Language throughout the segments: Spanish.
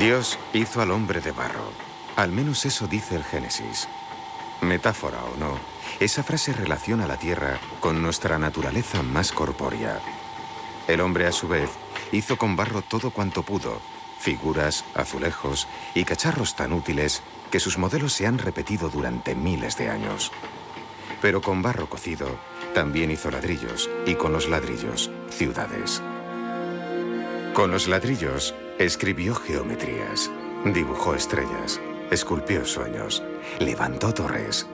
Dios hizo al hombre de barro. Al menos eso dice el Génesis. Metáfora o no, esa frase relaciona la tierra con nuestra naturaleza más corpórea. El hombre, a su vez, hizo con barro todo cuanto pudo, figuras, azulejos y cacharros tan útiles que sus modelos se han repetido durante miles de años. Pero con barro cocido, también hizo ladrillos, y con los ladrillos, ciudades. Con los ladrillos, escribió geometrías, dibujó estrellas, esculpió sueños, levantó torres.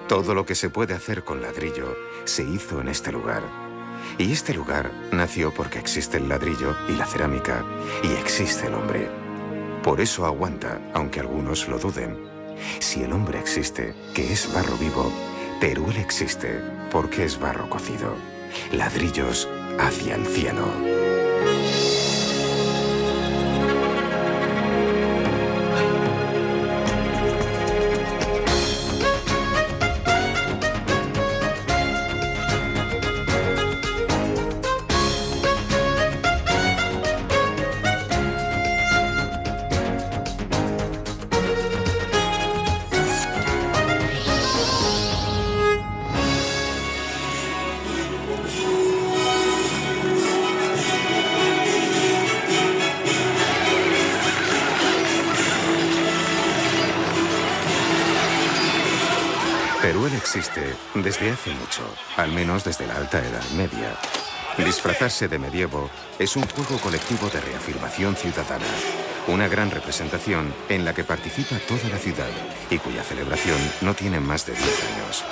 Todo lo que se puede hacer con ladrillo se hizo en este lugar. Y este lugar nació porque existe el ladrillo y la cerámica, y existe el hombre. Por eso aguanta, aunque algunos lo duden. Si el hombre existe, que es barro vivo, Teruel existe porque es barro cocido. Ladrillos hacia el cielo. Teruel existe desde hace mucho, al menos desde la Alta Edad Media. Disfrazarse de medievo es un juego colectivo de reafirmación ciudadana, una gran representación en la que participa toda la ciudad y cuya celebración no tiene más de 10 años.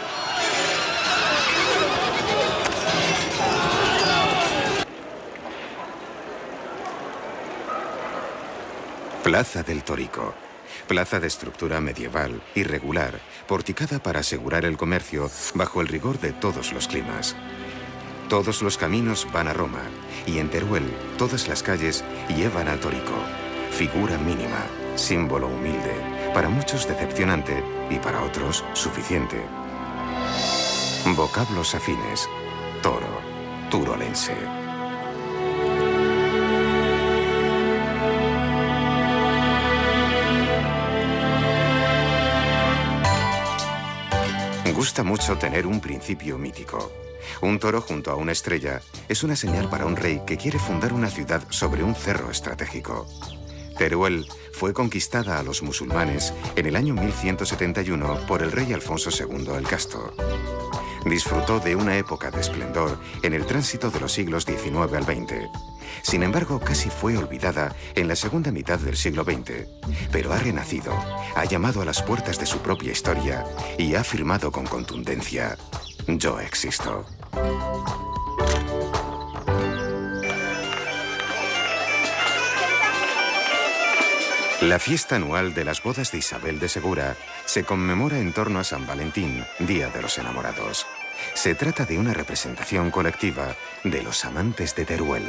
Plaza del Torico. Plaza de estructura medieval, irregular, porticada para asegurar el comercio bajo el rigor de todos los climas. Todos los caminos van a Roma, y en Teruel todas las calles llevan al Torico. Figura mínima, símbolo humilde, para muchos decepcionante y para otros suficiente. Vocablos afines. Toro, turolense. Gusta mucho tener un principio mítico. Un toro junto a una estrella es una señal para un rey que quiere fundar una ciudad sobre un cerro estratégico. Teruel fue conquistada a los musulmanes en el año 1171 por el rey Alfonso II el Casto. Disfrutó de una época de esplendor en el tránsito de los siglos XIX al XX. Sin embargo, casi fue olvidada en la segunda mitad del siglo XX, pero ha renacido, ha llamado a las puertas de su propia historia y ha afirmado con contundencia: yo existo. La fiesta anual de las bodas de Isabel de Segura se conmemora en torno a San Valentín, Día de los Enamorados. Se trata de una representación colectiva de los amantes de Teruel.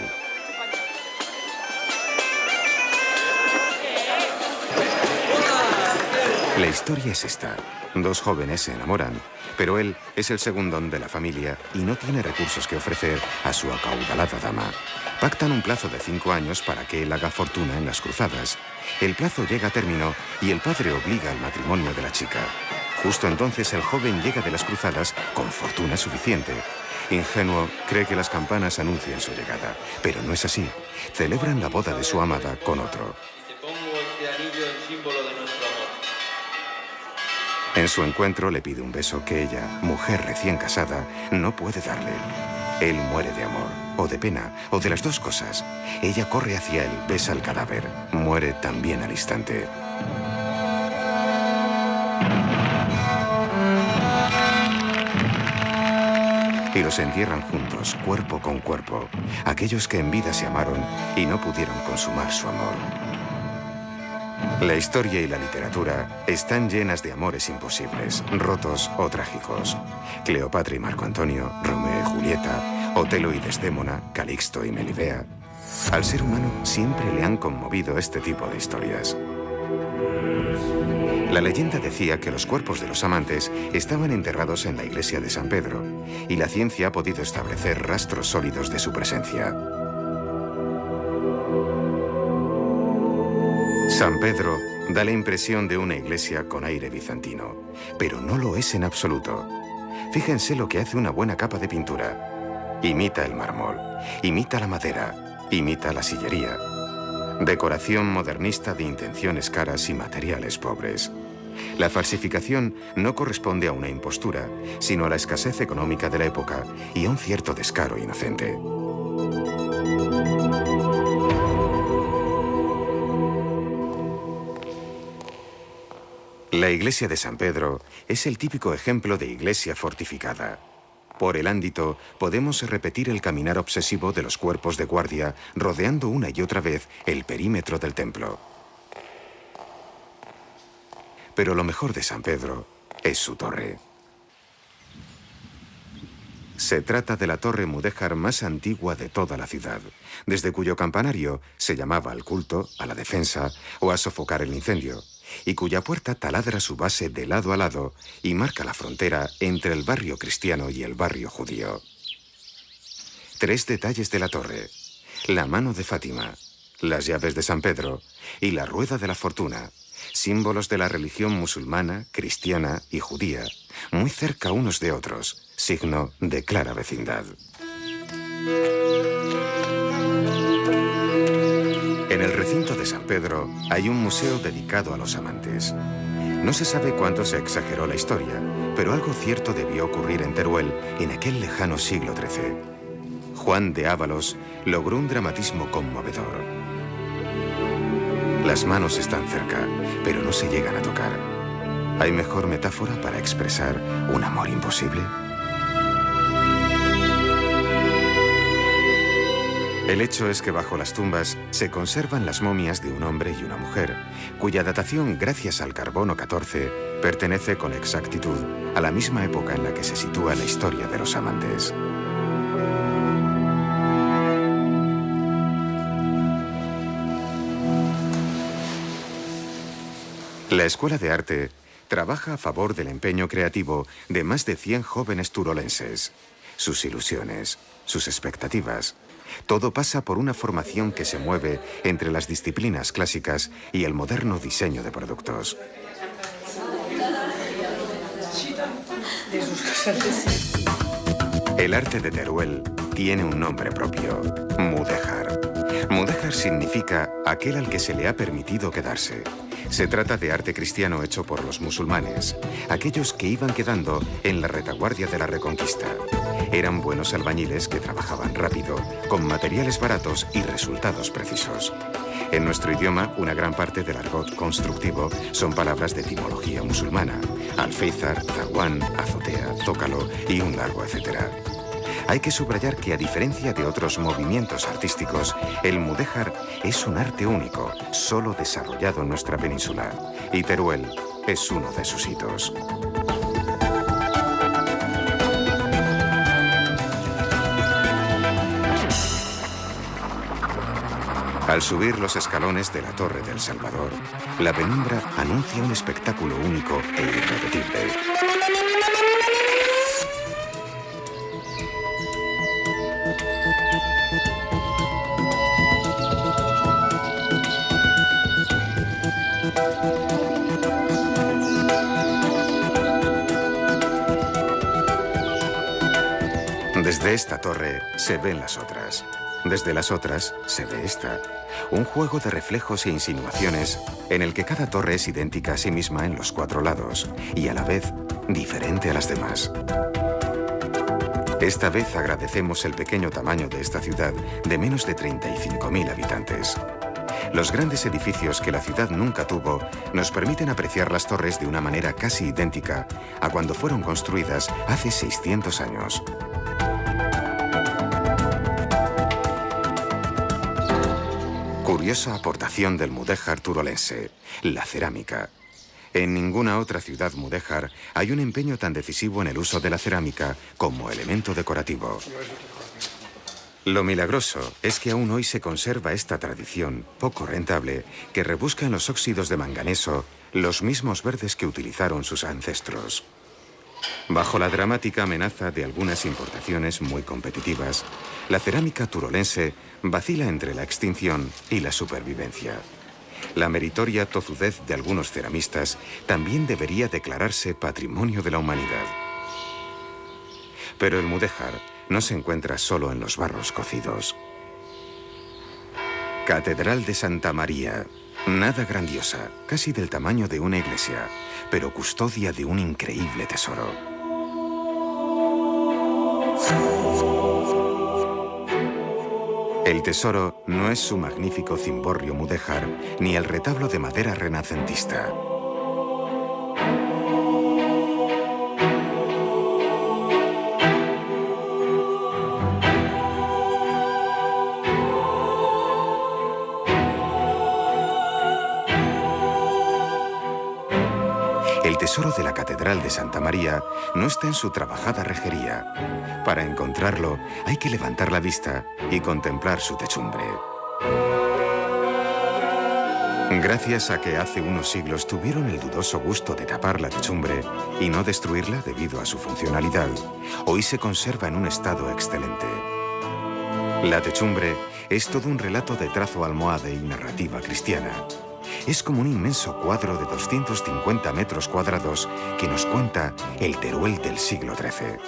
La historia es esta. Dos jóvenes se enamoran, pero él es el segundón de la familia y no tiene recursos que ofrecer a su acaudalada dama. Pactan un plazo de 5 años para que él haga fortuna en las cruzadas. El plazo llega a término y el padre obliga al matrimonio de la chica. Justo entonces el joven llega de las cruzadas con fortuna suficiente. Ingenuo, cree que las campanas anuncian su llegada, pero no es así. Celebran la boda de su amada con otro. Te pongo este anillo en símbolo de nuestro amor. En su encuentro le pide un beso que ella, mujer recién casada, no puede darle. Él muere de amor, o de pena, o de las dos cosas. Ella corre hacia él, besa el cadáver, muere también al instante. Y los entierran juntos, cuerpo con cuerpo, aquellos que en vida se amaron y no pudieron consumar su amor. La historia y la literatura están llenas de amores imposibles, rotos o trágicos. Cleopatra y Marco Antonio, Romeo y Julieta, Otelo y Desdémona, Calixto y Melibea. Al ser humano siempre le han conmovido este tipo de historias. La leyenda decía que los cuerpos de los amantes estaban enterrados en la iglesia de San Pedro, y la ciencia ha podido establecer rastros sólidos de su presencia. San Pedro da la impresión de una iglesia con aire bizantino, pero no lo es en absoluto. Fíjense lo que hace una buena capa de pintura. Imita el mármol, imita la madera, imita la sillería. Decoración modernista de intenciones caras y materiales pobres. La falsificación no corresponde a una impostura, sino a la escasez económica de la época y a un cierto descaro inocente. La iglesia de San Pedro es el típico ejemplo de iglesia fortificada. Por el ámbito podemos repetir el caminar obsesivo de los cuerpos de guardia rodeando una y otra vez el perímetro del templo. Pero lo mejor de San Pedro es su torre. Se trata de la torre mudéjar más antigua de toda la ciudad, desde cuyo campanario se llamaba al culto, a la defensa o a sofocar el incendio, y cuya puerta taladra su base de lado a lado y marca la frontera entre el barrio cristiano y el barrio judío. 3 detalles de la torre: la mano de Fátima, las llaves de San Pedro y la rueda de la fortuna, símbolos de la religión musulmana, cristiana y judía, muy cerca unos de otros, signo de clara vecindad. En el recinto de San Pedro hay un museo dedicado a los amantes. No se sabe cuánto se exageró la historia, pero algo cierto debió ocurrir en Teruel en aquel lejano siglo XIII. Juan de Ávalos logró un dramatismo conmovedor. Las manos están cerca, pero no se llegan a tocar. ¿Hay mejor metáfora para expresar un amor imposible? El hecho es que bajo las tumbas se conservan las momias de un hombre y una mujer, cuya datación, gracias al carbono 14, pertenece con exactitud a la misma época en la que se sitúa la historia de los amantes. La Escuela de Arte trabaja a favor del empeño creativo de más de 100 jóvenes turolenses. Sus ilusiones, sus expectativas. Todo pasa por una formación que se mueve entre las disciplinas clásicas y el moderno diseño de productos. El arte de Teruel tiene un nombre propio: mudéjar. Mudéjar significa aquel al que se le ha permitido quedarse. Se trata de arte cristiano hecho por los musulmanes, aquellos que iban quedando en la retaguardia de la Reconquista. Eran buenos albañiles que trabajaban rápido, con materiales baratos y resultados precisos. En nuestro idioma, una gran parte del argot constructivo son palabras de etimología musulmana: alféizar, zaguán, azotea, zócalo y un largo etcétera. Hay que subrayar que, a diferencia de otros movimientos artísticos, el mudéjar es un arte único, solo desarrollado en nuestra península, y Teruel es uno de sus hitos. Al subir los escalones de la Torre del Salvador, la penumbra anuncia un espectáculo único e irrepetible. Desde esta torre se ven las otras. Desde las otras se ve esta. Un juego de reflejos e insinuaciones en el que cada torre es idéntica a sí misma en los 4 lados y a la vez diferente a las demás. Esta vez agradecemos el pequeño tamaño de esta ciudad de menos de 35.000 habitantes. Los grandes edificios que la ciudad nunca tuvo nos permiten apreciar las torres de una manera casi idéntica a cuando fueron construidas hace 600 años. Curiosa aportación del mudéjar turolense, la cerámica. En ninguna otra ciudad mudéjar hay un empeño tan decisivo en el uso de la cerámica como elemento decorativo. Lo milagroso es que aún hoy se conserva esta tradición, poco rentable, que rebusca en los óxidos de manganeso los mismos verdes que utilizaron sus ancestros. Bajo la dramática amenaza de algunas importaciones muy competitivas, la cerámica turolense vacila entre la extinción y la supervivencia. La meritoria tozudez de algunos ceramistas también debería declararse Patrimonio de la Humanidad. Pero el mudéjar no se encuentra solo en los barros cocidos. Catedral de Santa María. Nada grandiosa, casi del tamaño de una iglesia, pero custodia de un increíble tesoro. El tesoro no es su magnífico cimborrio mudéjar ni el retablo de madera renacentista. El tesoro de la Catedral de Santa María no está en su trabajada rejería. Para encontrarlo, hay que levantar la vista y contemplar su techumbre. Gracias a que hace unos siglos tuvieron el dudoso gusto de tapar la techumbre y no destruirla debido a su funcionalidad, hoy se conserva en un estado excelente. La techumbre es todo un relato de trazo almohade y narrativa cristiana. Es como un inmenso cuadro de 250 metros cuadrados que nos cuenta el Teruel del siglo XIII.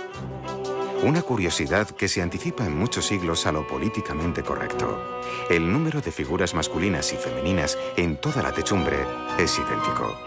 Una curiosidad que se anticipa en muchos siglos a lo políticamente correcto. El número de figuras masculinas y femeninas en toda la techumbre es idéntico.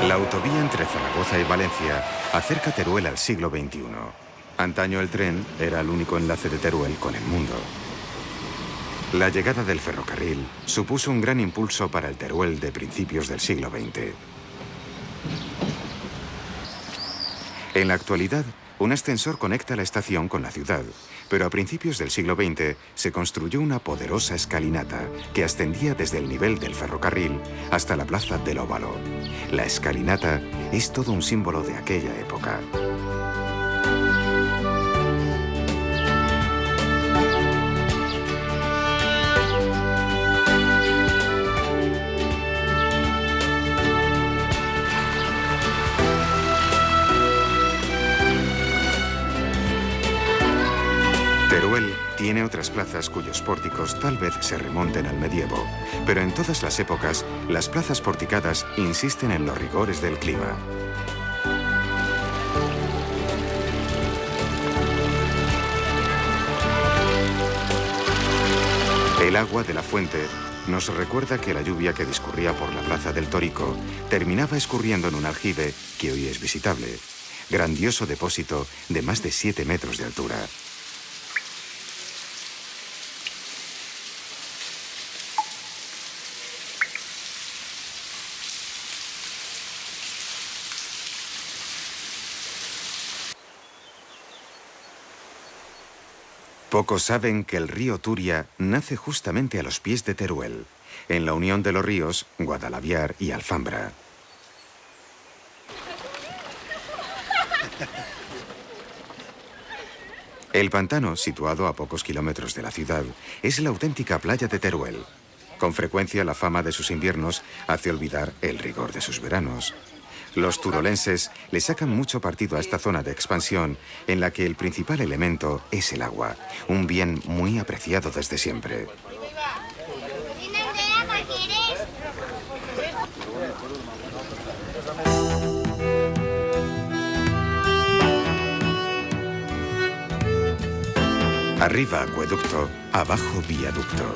La autovía entre Zaragoza y Valencia acerca Teruel al siglo XXI. Antaño el tren era el único enlace de Teruel con el mundo. La llegada del ferrocarril supuso un gran impulso para el Teruel de principios del siglo XX. En la actualidad, un ascensor conecta la estación con la ciudad, pero a principios del siglo XX se construyó una poderosa escalinata que ascendía desde el nivel del ferrocarril hasta la plaza del Óvalo. La escalinata es todo un símbolo de aquella época. Teruel tiene otras plazas cuyos pórticos tal vez se remonten al medievo, pero en todas las épocas, las plazas porticadas insisten en los rigores del clima. El agua de la fuente nos recuerda que la lluvia que discurría por la plaza del Torico terminaba escurriendo en un aljibe que hoy es visitable, grandioso depósito de más de 7 metros de altura. Pocos saben que el río Turia nace justamente a los pies de Teruel, en la unión de los ríos Guadalaviar y Alfambra. El pantano, situado a pocos kilómetros de la ciudad, es la auténtica playa de Teruel. Con frecuencia la fama de sus inviernos hace olvidar el rigor de sus veranos. Los turolenses le sacan mucho partido a esta zona de expansión en la que el principal elemento es el agua, un bien muy apreciado desde siempre. Arriba acueducto, abajo viaducto.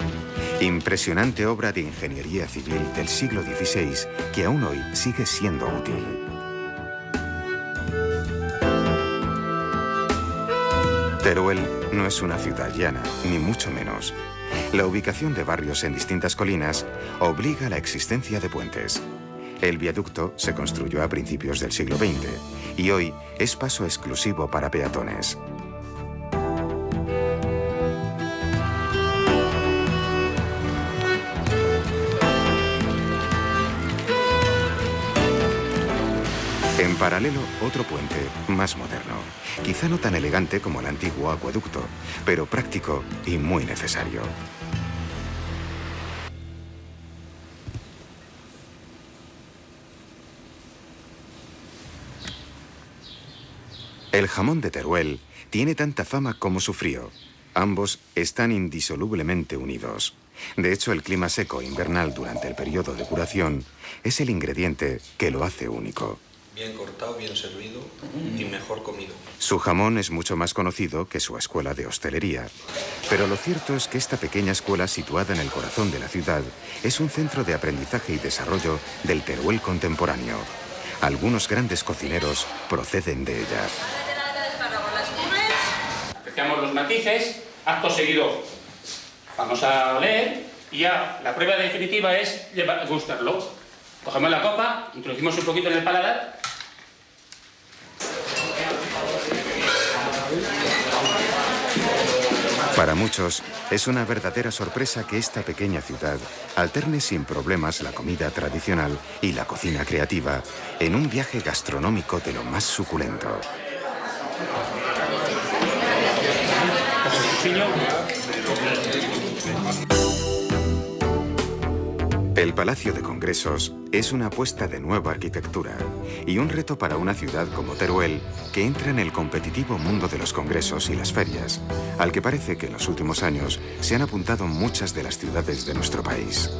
Impresionante obra de ingeniería civil del siglo XVI que aún hoy sigue siendo útil. Teruel no es una ciudad llana, ni mucho menos. La ubicación de barrios en distintas colinas obliga a la existencia de puentes. El viaducto se construyó a principios del siglo XX y hoy es paso exclusivo para peatones. En paralelo, otro puente más moderno. Quizá no tan elegante como el antiguo acueducto, pero práctico y muy necesario. El jamón de Teruel tiene tanta fama como su frío. Ambos están indisolublemente unidos. De hecho, el clima seco invernal durante el periodo de curación es el ingrediente que lo hace único. Bien cortado, bien servido y mejor comido. Su jamón es mucho más conocido que su escuela de hostelería. Pero lo cierto es que esta pequeña escuela situada en el corazón de la ciudad es un centro de aprendizaje y desarrollo del Teruel contemporáneo. Algunos grandes cocineros proceden de ella. Apreciamos los matices, acto seguido vamos a oler y ya la prueba definitiva es gustarlo. Cogemos la copa, introducimos un poquito en el paladar. Para muchos, es una verdadera sorpresa que esta pequeña ciudad alterne sin problemas la comida tradicional y la cocina creativa en un viaje gastronómico de lo más suculento. El Palacio de Congresos es una apuesta de nueva arquitectura y un reto para una ciudad como Teruel que entra en el competitivo mundo de los congresos y las ferias, al que parece que en los últimos años se han apuntado muchas de las ciudades de nuestro país.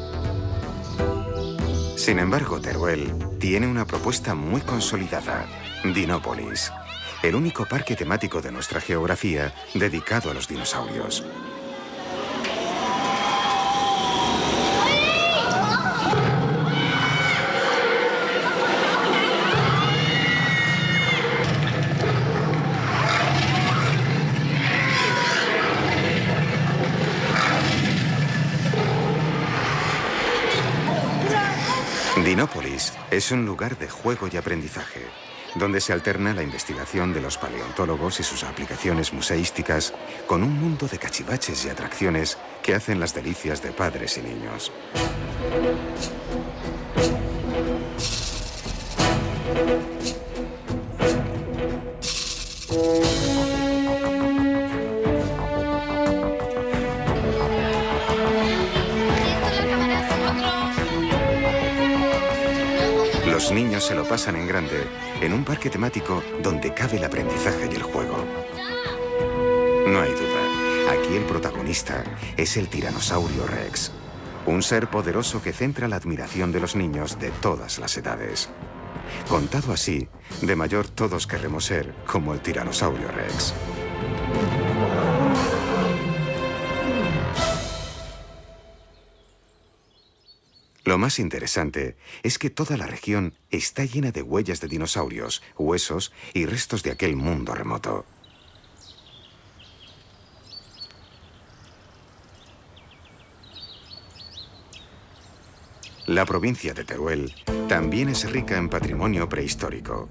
Sin embargo, Teruel tiene una propuesta muy consolidada, Dinópolis, el único parque temático de nuestra geografía dedicado a los dinosaurios. Dinópolis es un lugar de juego y aprendizaje, donde se alterna la investigación de los paleontólogos y sus aplicaciones museísticas con un mundo de cachivaches y atracciones que hacen las delicias de padres y niños. Los niños se lo pasan en grande en un parque temático donde cabe el aprendizaje y el juego. No hay duda, aquí el protagonista es el Tiranosaurio Rex, un ser poderoso que centra la admiración de los niños de todas las edades. Contado así, de mayor todos querremos ser como el Tiranosaurio Rex. Lo más interesante es que toda la región está llena de huellas de dinosaurios, huesos y restos de aquel mundo remoto. La provincia de Teruel también es rica en patrimonio prehistórico.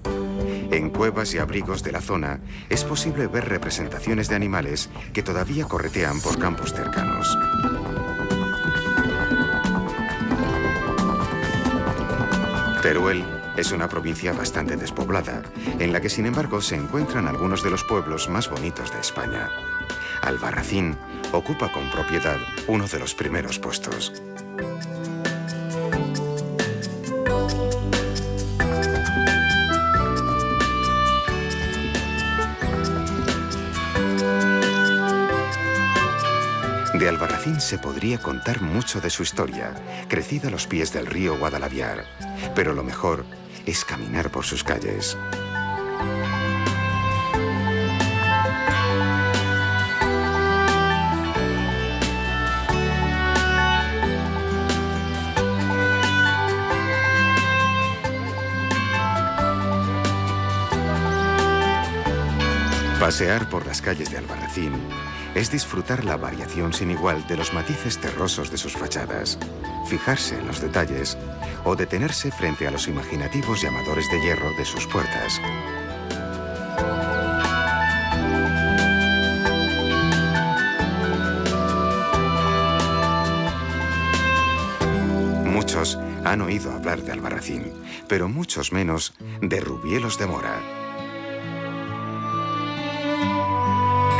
En cuevas y abrigos de la zona es posible ver representaciones de animales que todavía corretean por campos cercanos. Teruel es una provincia bastante despoblada, en la que sin embargo se encuentran algunos de los pueblos más bonitos de España. Albarracín ocupa con propiedad uno de los primeros puestos. De Albarracín se podría contar mucho de su historia, crecida a los pies del río Guadalaviar, pero lo mejor es caminar por sus calles. Pasear por las calles de Albarracín es disfrutar la variación sin igual de los matices terrosos de sus fachadas, fijarse en los detalles o detenerse frente a los imaginativos llamadores de hierro de sus puertas. Muchos han oído hablar de Albarracín, pero muchos menos de Rubielos de Mora.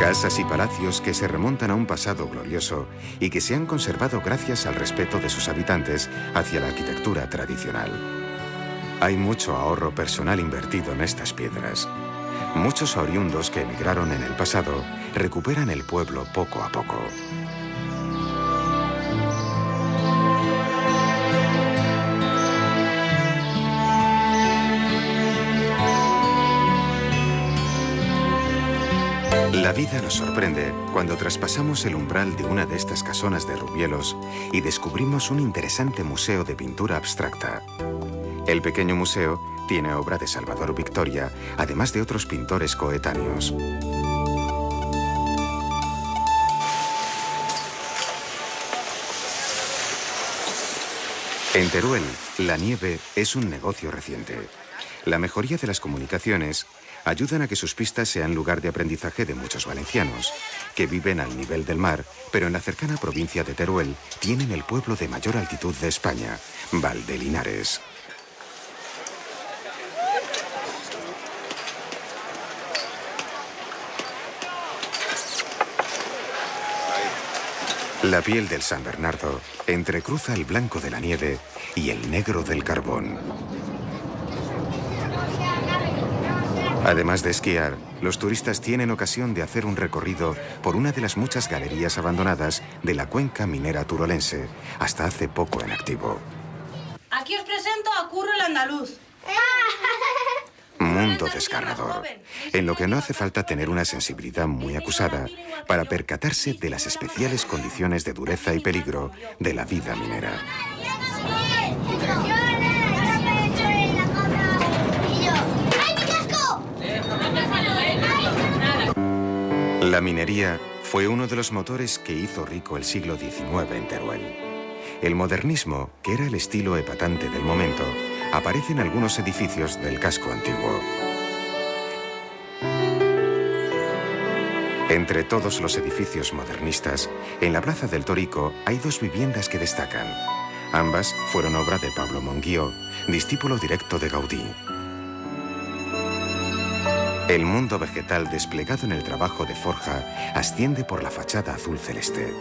Casas y palacios que se remontan a un pasado glorioso y que se han conservado gracias al respeto de sus habitantes hacia la arquitectura tradicional. Hay mucho ahorro personal invertido en estas piedras. Muchos oriundos que emigraron en el pasado recuperan el pueblo poco a poco. La vida nos sorprende cuando traspasamos el umbral de una de estas casonas de Rubielos y descubrimos un interesante museo de pintura abstracta. El pequeño museo tiene obra de Salvador Victoria, además de otros pintores coetáneos. En Teruel, la nieve es un negocio reciente. La mejoría de las comunicaciones ayudan a que sus pistas sean lugar de aprendizaje de muchos valencianos, que viven al nivel del mar, pero en la cercana provincia de Teruel tienen el pueblo de mayor altitud de España, Valdelinares. La piel del San Bernardo entrecruza el blanco de la nieve y el negro del carbón. Además de esquiar, los turistas tienen ocasión de hacer un recorrido por una de las muchas galerías abandonadas de la cuenca minera turolense, hasta hace poco en activo. Aquí os presento a Curro el andaluz. Mundo desgarrador, en lo que no hace falta tener una sensibilidad muy acusada para percatarse de las especiales condiciones de dureza y peligro de la vida minera. La minería fue uno de los motores que hizo rico el siglo XIX en Teruel. El modernismo, que era el estilo epatante del momento, aparece en algunos edificios del casco antiguo. Entre todos los edificios modernistas, en la Plaza del Torico hay dos viviendas que destacan. Ambas fueron obra de Pablo Monguió, discípulo directo de Gaudí. El mundo vegetal desplegado en el trabajo de forja asciende por la fachada azul celeste.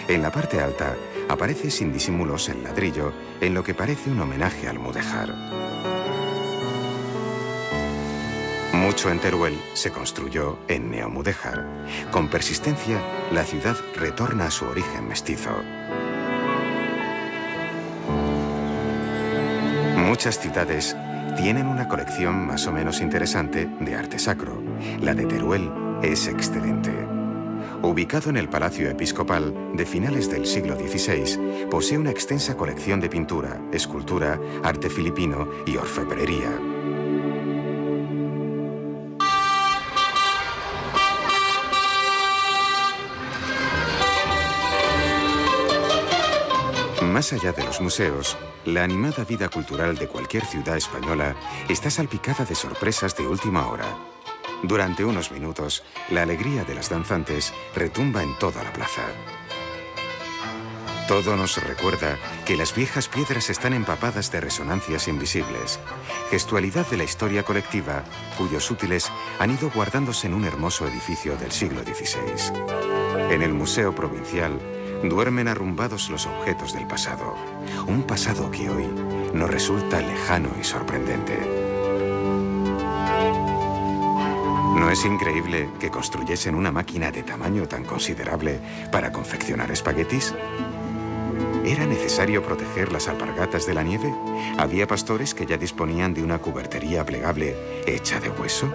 En la parte alta aparece sin disimulos el ladrillo, en lo que parece un homenaje al mudéjar. Mucho en Teruel se construyó en neomudéjar. Con persistencia, la ciudad retorna a su origen mestizo. Muchas ciudades tienen una colección más o menos interesante de arte sacro. La de Teruel es excelente. Ubicado en el Palacio Episcopal de finales del siglo XVI, posee una extensa colección de pintura, escultura, arte filipino y orfebrería. Más allá de los museos, la animada vida cultural de cualquier ciudad española está salpicada de sorpresas de última hora. Durante unos minutos, la alegría de las danzantes retumba en toda la plaza. Todo nos recuerda que las viejas piedras están empapadas de resonancias invisibles, gestualidad de la historia colectiva, cuyos útiles han ido guardándose en un hermoso edificio del siglo XVI. En el Museo Provincial duermen arrumbados los objetos del pasado, un pasado que hoy nos resulta lejano y sorprendente. ¿No es increíble que construyesen una máquina de tamaño tan considerable para confeccionar espaguetis? ¿Era necesario proteger las alpargatas de la nieve? ¿Había pastores que ya disponían de una cubertería plegable hecha de hueso?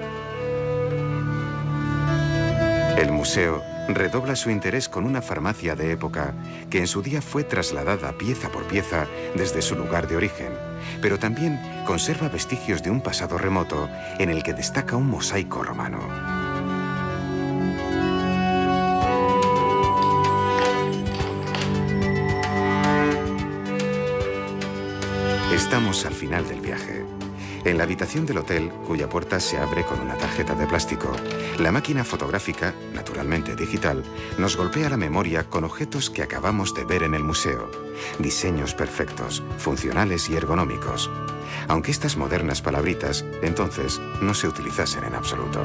El museo redobla su interés con una farmacia de época que en su día fue trasladada pieza por pieza desde su lugar de origen, pero también conserva vestigios de un pasado remoto en el que destaca un mosaico romano. Estamos al final del viaje. En la habitación del hotel, cuya puerta se abre con una tarjeta de plástico, la máquina fotográfica, naturalmente digital, nos golpea la memoria con objetos que acabamos de ver en el museo. Diseños perfectos, funcionales y ergonómicos. Aunque estas modernas palabritas, entonces, no se utilizasen en absoluto.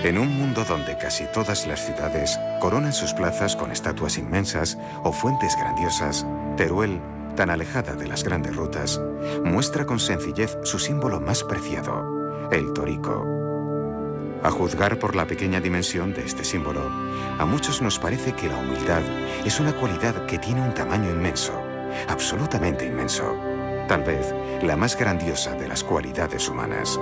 En un mundo donde casi todas las ciudades coronan sus plazas con estatuas inmensas o fuentes grandiosas, Teruel, tan alejada de las grandes rutas, muestra con sencillez su símbolo más preciado, el torico. A juzgar por la pequeña dimensión de este símbolo, a muchos nos parece que la humildad es una cualidad que tiene un tamaño inmenso, absolutamente inmenso, tal vez la más grandiosa de las cualidades humanas.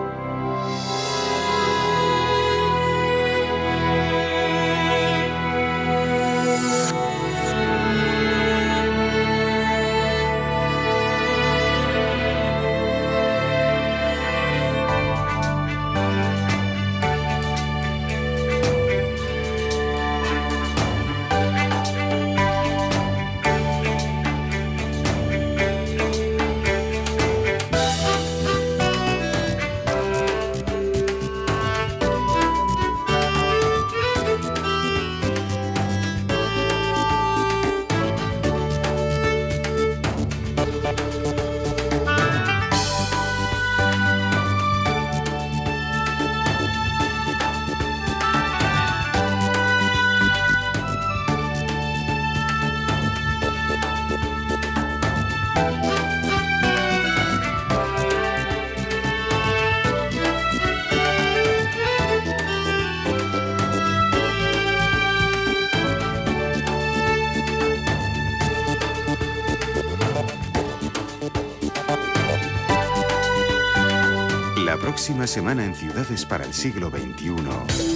La próxima semana en Ciudades para el siglo XXI.